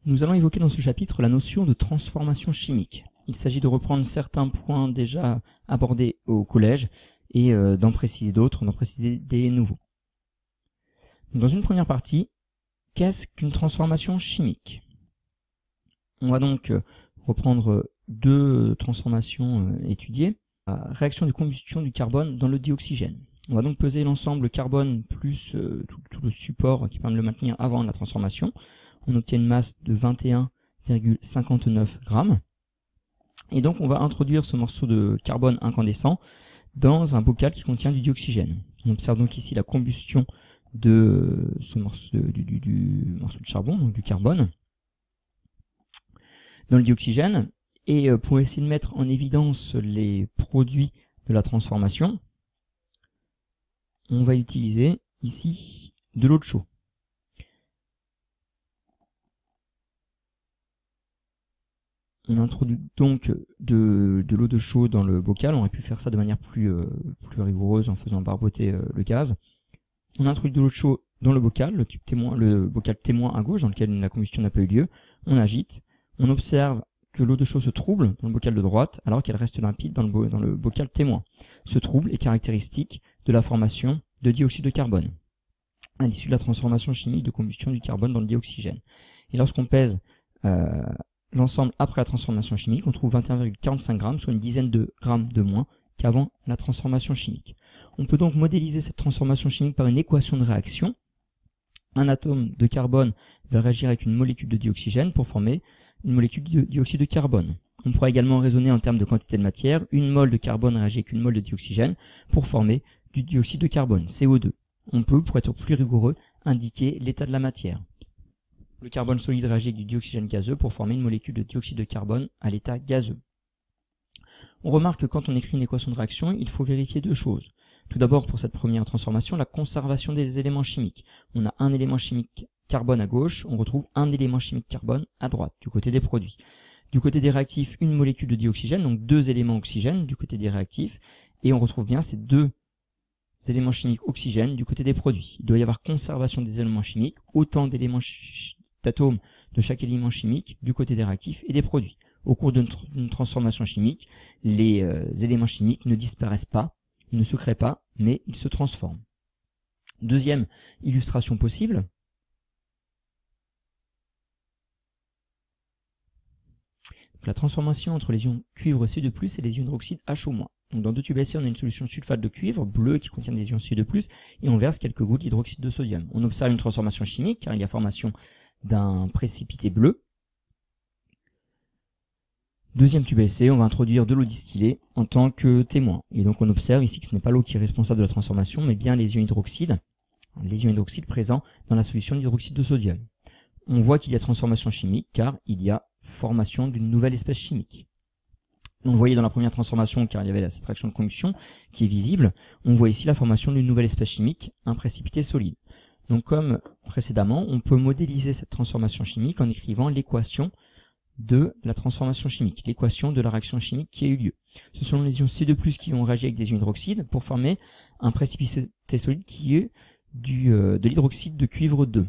Nous allons évoquer dans ce chapitre la notion de transformation chimique. Il s'agit de reprendre certains points déjà abordés au collège et d'en préciser d'autres, d'en préciser des nouveaux. Dans une première partie, qu'est-ce qu'une transformation chimique? On va donc reprendre deux transformations étudiées. La réaction de combustion du carbone dans le dioxygène. On va donc peser l'ensemble carbone plus tout le support qui permet de le maintenir avant la transformation. On obtient une masse de 21,59 grammes. Et donc on va introduire ce morceau de carbone incandescent dans un bocal qui contient du dioxygène. On observe donc ici la combustion de ce morceau, du morceau de charbon, donc du carbone, dans le dioxygène. Et pour essayer de mettre en évidence les produits de la transformation, on va utiliser ici de l'eau de chaux. On introduit donc de l'eau de chaux dans le bocal. On aurait pu faire ça de manière plus rigoureuse en faisant barboter le gaz. On introduit de l'eau de chaux dans le bocal, le bocal témoin à gauche dans lequel la combustion n'a pas eu lieu. On agite. On observe que l'eau de chaux se trouble dans le bocal de droite alors qu'elle reste limpide dans le bocal témoin. Ce trouble est caractéristique de la formation de dioxyde de carbone à l'issue de la transformation chimique de combustion du carbone dans le dioxygène. Et lorsqu'on pèse l'ensemble après la transformation chimique, on trouve 21,45 grammes, soit une dizaine de grammes de moins qu'avant la transformation chimique. On peut donc modéliser cette transformation chimique par une équation de réaction. Un atome de carbone va réagir avec une molécule de dioxygène pour former une molécule de dioxyde de carbone. On pourra également raisonner en termes de quantité de matière. Une mole de carbone réagit avec une mole de dioxygène pour former du dioxyde de carbone, CO2. On peut, pour être plus rigoureux, indiquer l'état de la matière. Le carbone solide réagit avec du dioxygène gazeux pour former une molécule de dioxyde de carbone à l'état gazeux. On remarque que quand on écrit une équation de réaction, il faut vérifier deux choses. Tout d'abord, pour cette première transformation, la conservation des éléments chimiques. On a un élément chimique carbone à gauche, on retrouve un élément chimique carbone à droite, du côté des produits. Du côté des réactifs, une molécule de dioxygène, donc deux éléments oxygène du côté des réactifs, et on retrouve bien ces deux éléments chimiques oxygène du côté des produits. Il doit y avoir conservation des éléments chimiques, autant d'atomes de chaque élément chimique du côté des réactifs et des produits. Au cours d'une transformation chimique, les éléments chimiques ne disparaissent pas, ne se créent pas, mais ils se transforment. Deuxième illustration possible. La transformation entre les ions cuivre Cu2+, et les ions hydroxyde HO-. Donc dans deux tubes essai, on a une solution sulfate de cuivre bleu qui contient des ions Cu2+, et on verse quelques gouttes d'hydroxyde de sodium. On observe une transformation chimique car il y a formation d'un précipité bleu. Deuxième tube essai, on va introduire de l'eau distillée en tant que témoin. Et donc on observe ici que ce n'est pas l'eau qui est responsable de la transformation, mais bien les ions hydroxydes présents dans la solution d'hydroxyde de sodium. On voit qu'il y a transformation chimique car il y a formation d'une nouvelle espèce chimique. On le voyait dans la première transformation car il y avait cette réaction de combustion qui est visible. On voit ici la formation d'une nouvelle espèce chimique, un précipité solide. Donc comme précédemment, on peut modéliser cette transformation chimique en écrivant l'équation de la transformation chimique, l'équation de la réaction chimique qui a eu lieu. Ce sont les ions C2+ qui ont réagi avec des ions hydroxydes pour former un précipité solide qui est de l'hydroxyde de cuivre 2.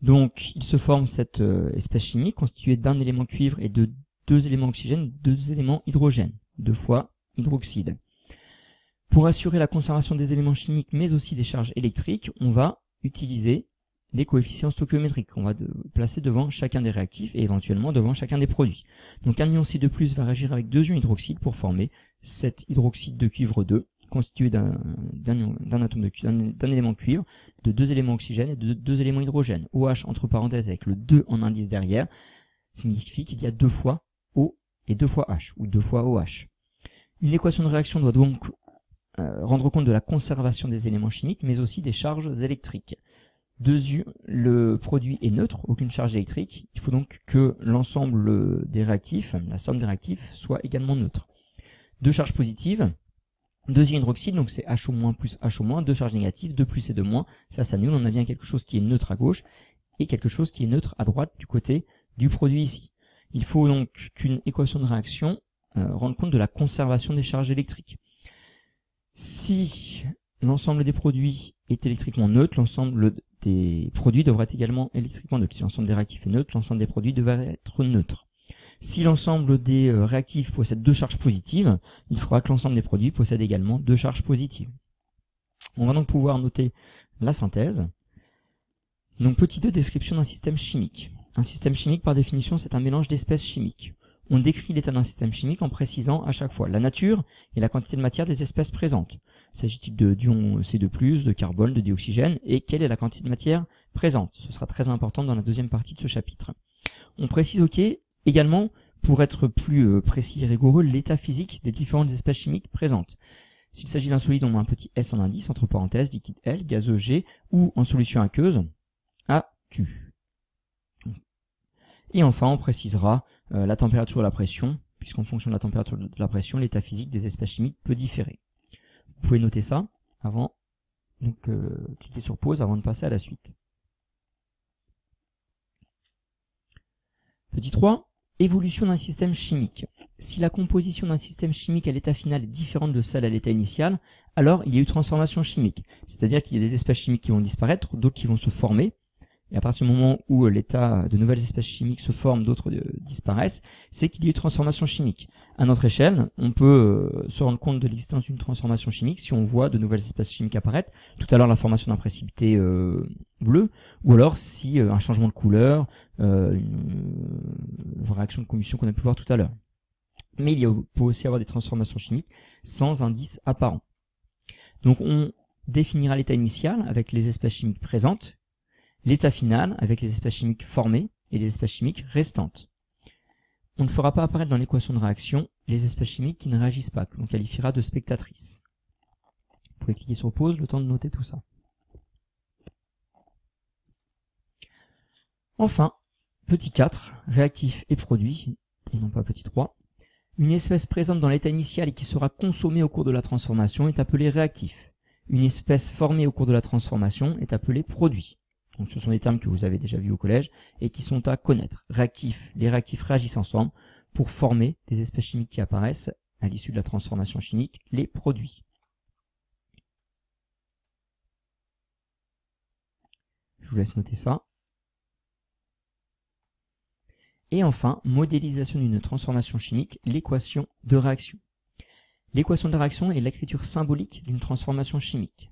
Donc, il se forme cette espèce chimique constituée d'un élément cuivre et de deux éléments oxygène, deux éléments hydrogène, 2 fois hydroxyde. Pour assurer la conservation des éléments chimiques, mais aussi des charges électriques, on va utiliser les coefficients stoichiométriques qu'on va placer devant chacun des réactifs et éventuellement devant chacun des produits. Donc, un ion C2+ va réagir avec deux ions hydroxyde pour former cet hydroxyde de cuivre 2, constitué d'un élément cuivre, de deux éléments oxygène et de deux éléments hydrogène. OH entre parenthèses avec le 2 en indice derrière, signifie qu'il y a 2 fois O et 2 fois H, ou 2 fois OH. Une équation de réaction doit donc rendre compte de la conservation des éléments chimiques, mais aussi des charges électriques. Le produit est neutre, aucune charge électrique. Il faut donc que l'ensemble des réactifs, la somme des réactifs, soit également neutre. Deux charges positives, deux ions hydroxyde, donc c'est HO- plus HO-, deux charges négatives, 2 plus et 2 moins, ça s'annule, on a bien quelque chose qui est neutre à gauche et quelque chose qui est neutre à droite du côté du produit ici. Il faut donc qu'une équation de réaction rende compte de la conservation des charges électriques. Si l'ensemble des produits est électriquement neutre, l'ensemble des produits devrait être également électriquement neutre. Si l'ensemble des réactifs est neutre, l'ensemble des produits devrait être neutre. Si l'ensemble des réactifs possède 2 charges positives, il faudra que l'ensemble des produits possède également 2 charges positives. On va donc pouvoir noter la synthèse. Donc petit 2, description d'un système chimique. Un système chimique, par définition, c'est un mélange d'espèces chimiques. On décrit l'état d'un système chimique en précisant à chaque fois la nature et la quantité de matière des espèces présentes. S'agit-il d'ion C2+, de carbone, de dioxygène, et quelle est la quantité de matière présente? Ce sera très important dans la deuxième partie de ce chapitre. On précise également, pour être plus précis et rigoureux, l'état physique des différentes espèces chimiques présentes. S'il s'agit d'un solide, on met un petit S en indice, entre parenthèses, liquide L, gazeux G, ou en solution aqueuse, AQ. Et enfin, on précisera la température et la pression, puisqu'en fonction de la température et de la pression, l'état physique des espèces chimiques peut différer. Vous pouvez noter ça avant, donc cliquez sur pause avant de passer à la suite. Petit 3, évolution d'un système chimique. Si la composition d'un système chimique à l'état final est différente de celle à l'état initial, alors il y a eu transformation chimique. C'est-à-dire qu'il y a des espèces chimiques qui vont disparaître, d'autres qui vont se former. Et à partir du moment où l'état de nouvelles espèces chimiques se forment, d'autres disparaissent, c'est qu'il y a eu transformation chimique. À notre échelle, on peut se rendre compte de l'existence d'une transformation chimique si on voit de nouvelles espèces chimiques apparaître. Tout à l'heure, la formation d'un précipité bleu, ou alors si un changement de couleur, une réaction de combustion qu'on a pu voir tout à l'heure. Mais peut aussi avoir des transformations chimiques sans indice apparent. Donc on définira l'état initial avec les espèces chimiques présentes, l'état final avec les espèces chimiques formées et les espèces chimiques restantes. On ne fera pas apparaître dans l'équation de réaction les espèces chimiques qui ne réagissent pas, que l'on qualifiera de spectatrices. Vous pouvez cliquer sur pause, le temps de noter tout ça. Enfin, petit 4, réactifs et produits, et non pas petit 3. Une espèce présente dans l'état initial et qui sera consommée au cours de la transformation est appelée réactif. Une espèce formée au cours de la transformation est appelée produit. Donc ce sont des termes que vous avez déjà vus au collège et qui sont à connaître. Réactifs, les réactifs réagissent ensemble pour former des espèces chimiques qui apparaissent à l'issue de la transformation chimique, les produits. Je vous laisse noter ça. Et enfin, modélisation d'une transformation chimique, l'équation de réaction. L'équation de réaction est l'écriture symbolique d'une transformation chimique.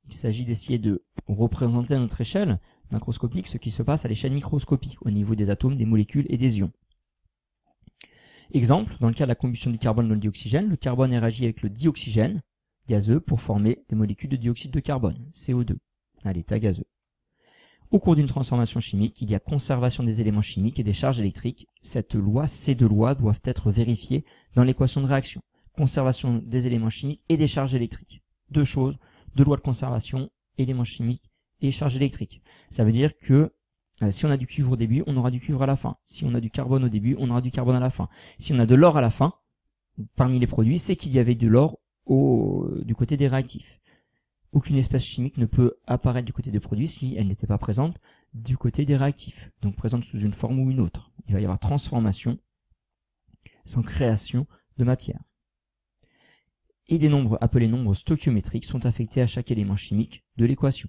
Il s'agit d'essayer de représenter à notre échelle macroscopique ce qui se passe à l'échelle microscopique au niveau des atomes, des molécules et des ions. Exemple, dans le cas de la combustion du carbone dans le dioxygène, le carbone est réagi avec le dioxygène gazeux pour former des molécules de dioxyde de carbone, CO2, à l'état gazeux. Au cours d'une transformation chimique, il y a conservation des éléments chimiques et des charges électriques. Ces deux lois doivent être vérifiées dans l'équation de réaction. Conservation des éléments chimiques et des charges électriques. Deux choses, deux lois de conservation, éléments chimiques et charges électriques. Ça veut dire que si on a du cuivre au début, on aura du cuivre à la fin. Si on a du carbone au début, on aura du carbone à la fin. Si on a de l'or à la fin, parmi les produits, c'est qu'il y avait de l'or du côté des réactifs. Aucune espèce chimique ne peut apparaître du côté des produits si elle n'était pas présente du côté des réactifs, donc présente sous une forme ou une autre. Il va y avoir transformation sans création de matière. Et des nombres appelés nombres stoichiométriques sont affectés à chaque élément chimique de l'équation.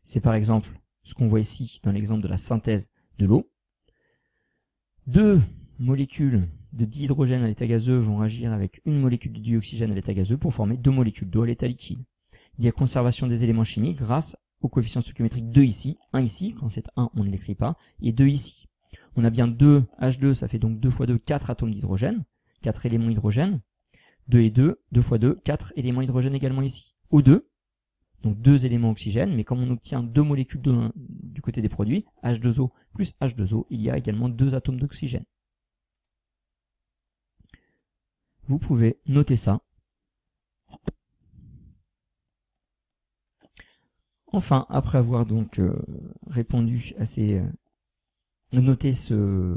C'est par exemple ce qu'on voit ici dans l'exemple de la synthèse de l'eau. Deux molécules de dihydrogène à l'état gazeux vont réagir avec une molécule de dioxygène à l'état gazeux pour former deux molécules d'eau à l'état liquide. Il y a conservation des éléments chimiques grâce au coefficient stoichiométrique 2 ici, 1 ici, quand c'est 1 on ne l'écrit pas, et 2 ici. On a bien 2, H2, ça fait donc 2 fois 2, 4 atomes d'hydrogène, 4 éléments hydrogène, 2 et 2, 2 fois 2, 4 éléments hydrogène également ici. O2, donc 2 éléments oxygène, mais comme on obtient 2 molécules du côté des produits, H2O plus H2O, il y a également 2 atomes d'oxygène. Vous pouvez noter ça. Enfin, après avoir donc répondu à noté ce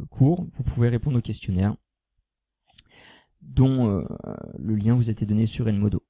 cours, vous pouvez répondre au questionnaire dont le lien vous a été donné sur Edmodo.